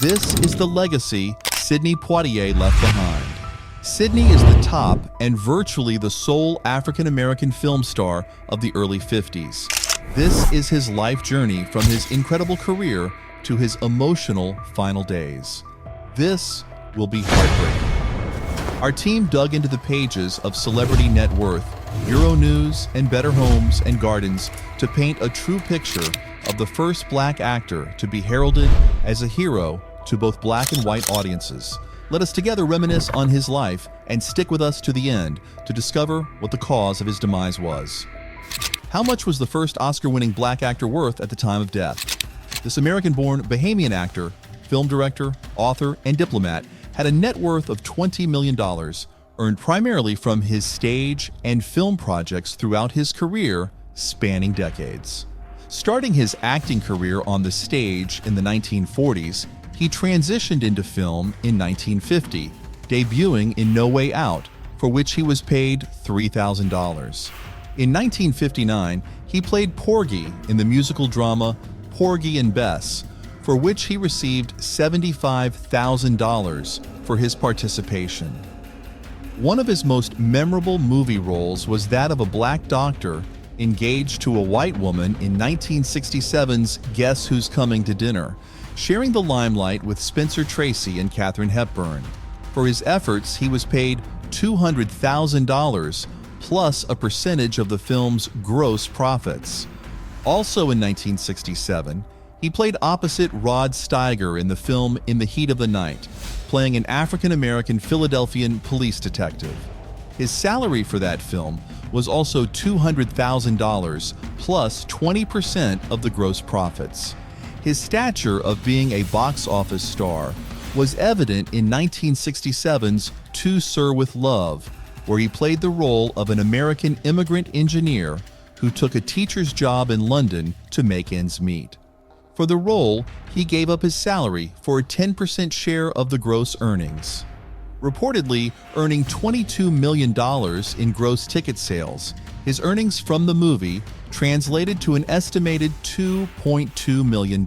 This is the legacy Sidney Poitier left behind. Sidney is the top and virtually the sole African-American film star of the early 50s. This is his life journey from his incredible career to his emotional final days. This will be heartbreaking. Our team dug into the pages of Celebrity Net Worth, Euronews, and Better Homes and Gardens to paint a true picture of the first black actor to be heralded as a hero to both black and white audiences. Let us together reminisce on his life and stick with us to the end to discover what the cause of his demise was. How much was the first Oscar-winning black actor worth at the time of death? This American-born Bahamian actor, film director, author, and diplomat had a net worth of $20 million, earned primarily from his stage and film projects throughout his career, spanning decades. Starting his acting career on the stage in the 1940s, he transitioned into film in 1950, debuting in No Way Out, for which he was paid $3,000. In 1959, he played Porgy in the musical drama Porgy and Bess, for which he received $75,000 for his participation. One of his most memorable movie roles was that of a black doctor engaged to a white woman in 1967's Guess Who's Coming to Dinner, sharing the limelight with Spencer Tracy and Katharine Hepburn. For his efforts, he was paid $200,000 plus a percentage of the film's gross profits. Also in 1967, he played opposite Rod Steiger in the film In the Heat of the Night, playing an African-American Philadelphian police detective. His salary for that film was also $200,000 plus 20% of the gross profits. His stature of being a box office star was evident in 1967's To Sir with Love, where he played the role of an American immigrant engineer who took a teacher's job in London to make ends meet. For the role, he gave up his salary for a 10% share of the gross earnings. Reportedly earning $22 million in gross ticket sales, his earnings from the movie translated to an estimated $2.2 million.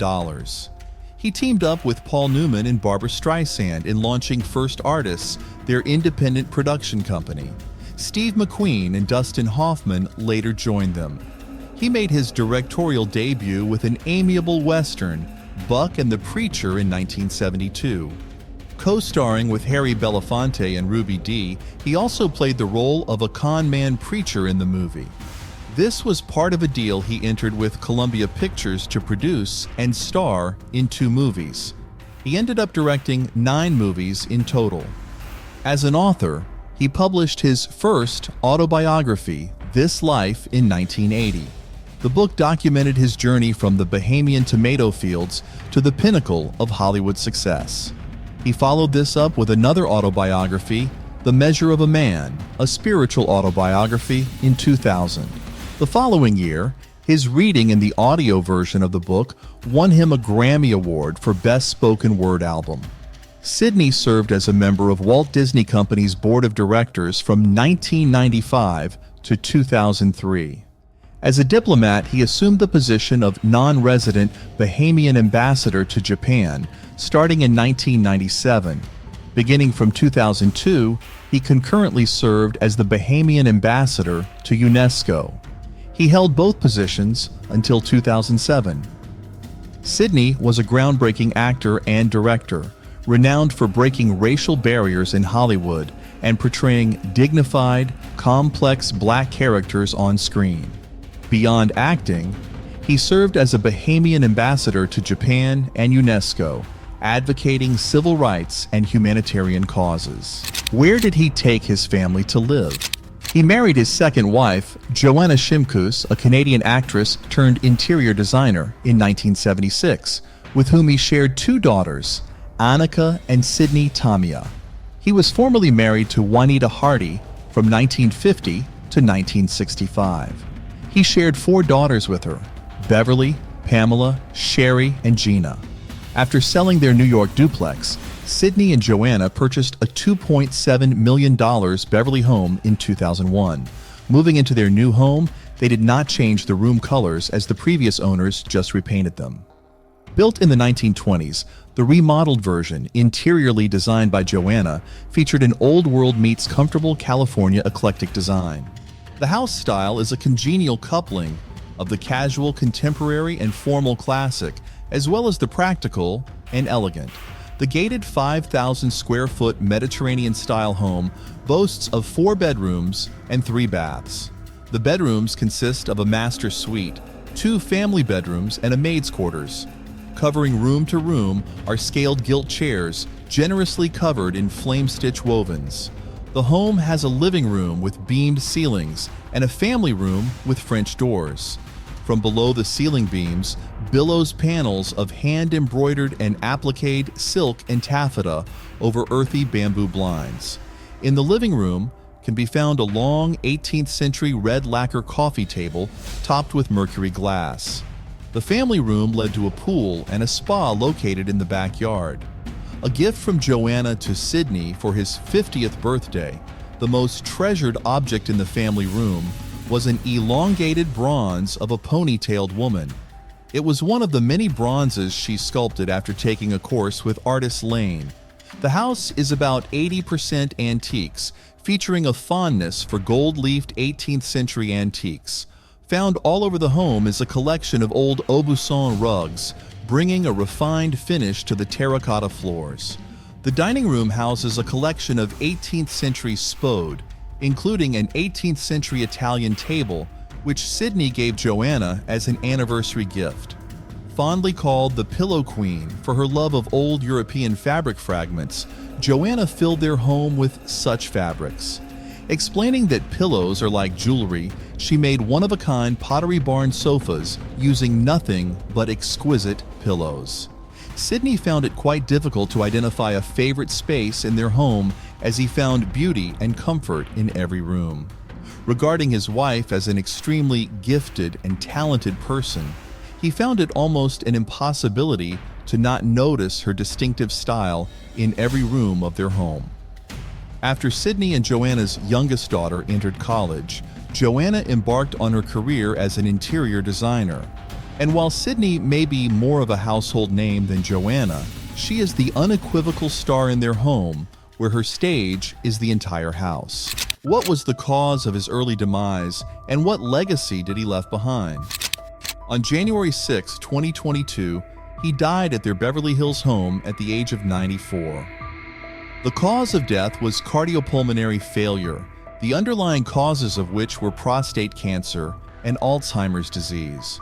He teamed up with Paul Newman and Barbra Streisand in launching First Artists, their independent production company. Steve McQueen and Dustin Hoffman later joined them. He made his directorial debut with an amiable western, Buck and the Preacher, in 1972. Co-starring with Harry Belafonte and Ruby Dee, he also played the role of a con man preacher in the movie. This was part of a deal he entered with Columbia Pictures to produce and star in 2 movies. He ended up directing 9 movies in total. As an author, he published his first autobiography, This Life, in 1980. The book documented his journey from the Bahamian tomato fields to the pinnacle of Hollywood success. He followed this up with another autobiography, The Measure of a Man, a spiritual autobiography, in 2000. The following year, his reading in the audio version of the book won him a Grammy Award for Best Spoken Word Album. Sidney served as a member of Walt Disney Company's board of directors from 1995 to 2003. As a diplomat, he assumed the position of non-resident Bahamian ambassador to Japan, starting in 1997. Beginning from 2002, he concurrently served as the Bahamian ambassador to UNESCO. He held both positions until 2007. Sidney was a groundbreaking actor and director, renowned for breaking racial barriers in Hollywood and portraying dignified, complex black characters on screen. Beyond acting, he served as a Bahamian ambassador to Japan and UNESCO, advocating civil rights and humanitarian causes. Where did he take his family to live? He married his second wife, Joanna Shimkus, a Canadian actress turned interior designer, in 1976, with whom he shared 2 daughters, Annika and Sydney Tamia. He was formerly married to Juanita Hardy from 1950 to 1965. He shared 4 daughters with her, Beverly, Pamela, Sherry, and Gina. After selling their New York duplex, Sidney and Joanna purchased a $2.7 million Beverly home in 2001. Moving into their new home, they did not change the room colors as the previous owners just repainted them. Built in the 1920s, The remodeled version, interiorly designed by Joanna, featured an old-world meets comfortable California eclectic design. The house style is a congenial coupling of the casual contemporary and formal classic, as well as the practical and elegant. The gated 5,000 square foot Mediterranean-style home boasts of 4 bedrooms and 3 baths. The bedrooms consist of a master suite, 2 family bedrooms, and a maid's quarters. Covering room to room are scaled gilt chairs, generously covered in flame-stitch wovens. The home has a living room with beamed ceilings and a family room with French doors. From below the ceiling beams billows panels of hand-embroidered and appliqued silk and taffeta over earthy bamboo blinds. In the living room can be found a long 18th century red lacquer coffee table topped with mercury glass. The family room led to a pool and a spa located in the backyard. A gift from Joanna to Sidney for his 50th birthday, the most treasured object in the family room was an elongated bronze of a ponytailed woman. It was one of the many bronzes she sculpted after taking a course with artist Lane. The house is about 80% antiques, featuring a fondness for gold-leafed 18th century antiques. Found all over the home is a collection of old Aubusson rugs, bringing a refined finish to the terracotta floors. The dining room houses a collection of 18th century spode, including an 18th century Italian table, which Sidney gave Joanna as an anniversary gift. Fondly called the Pillow Queen for her love of old European fabric fragments, Joanna filled their home with such fabrics. Explaining that pillows are like jewelry, she made one-of-a-kind Pottery Barn sofas using nothing but exquisite pillows. Sidney found it quite difficult to identify a favorite space in their home as he found beauty and comfort in every room. Regarding his wife as an extremely gifted and talented person, he found it almost an impossibility to not notice her distinctive style in every room of their home. After Sidney and Joanna's youngest daughter entered college, Joanna embarked on her career as an interior designer. And while Sidney may be more of a household name than Joanna, she is the unequivocal star in their home, where her stage is the entire house. What was the cause of his early demise, and what legacy did he leave behind? On January 6, 2022, he died at their Beverly Hills home at the age of 94. The cause of death was cardiopulmonary failure, the underlying causes of which were prostate cancer and Alzheimer's disease.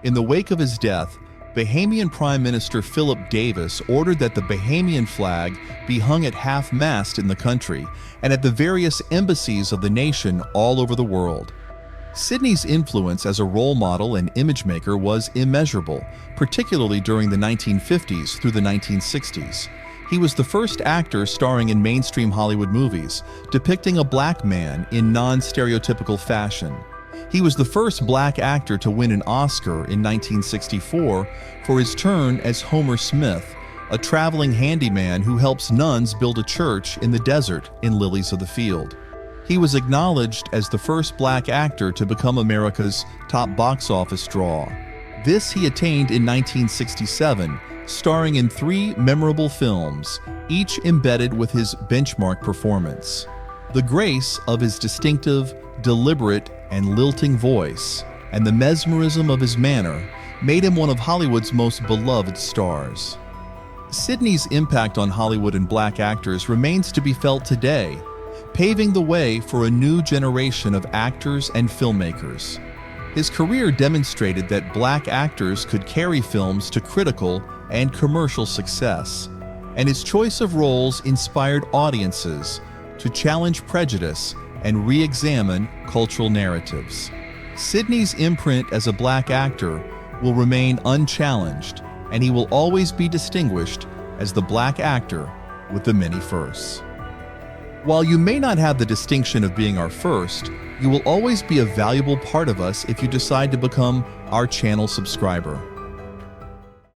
In the wake of his death, Bahamian Prime Minister Philip Davis ordered that the Bahamian flag be hung at half-mast in the country and at the various embassies of the nation all over the world. Sidney's influence as a role model and image maker was immeasurable, particularly during the 1950s through the 1960s. He was the first actor starring in mainstream Hollywood movies, depicting a black man in non-stereotypical fashion. He was the first black actor to win an Oscar in 1964 for his turn as Homer Smith, a traveling handyman who helps nuns build a church in the desert in Lilies of the Field. He was acknowledged as the first black actor to become America's top box office draw. This he attained in 1967, starring in 3 memorable films, each embedded with his benchmark performance. The grace of his distinctive, deliberate, and lilting voice, and the mesmerism of his manner made him one of Hollywood's most beloved stars. Sidney's impact on Hollywood and black actors remains to be felt today, paving the way for a new generation of actors and filmmakers. His career demonstrated that black actors could carry films to critical and commercial success, and his choice of roles inspired audiences to challenge prejudice and re-examine cultural narratives. Sidney's imprint as a black actor will remain unchallenged, and he will always be distinguished as the black actor with the many firsts. While you may not have the distinction of being our first, you will always be a valuable part of us if you decide to become our channel subscriber.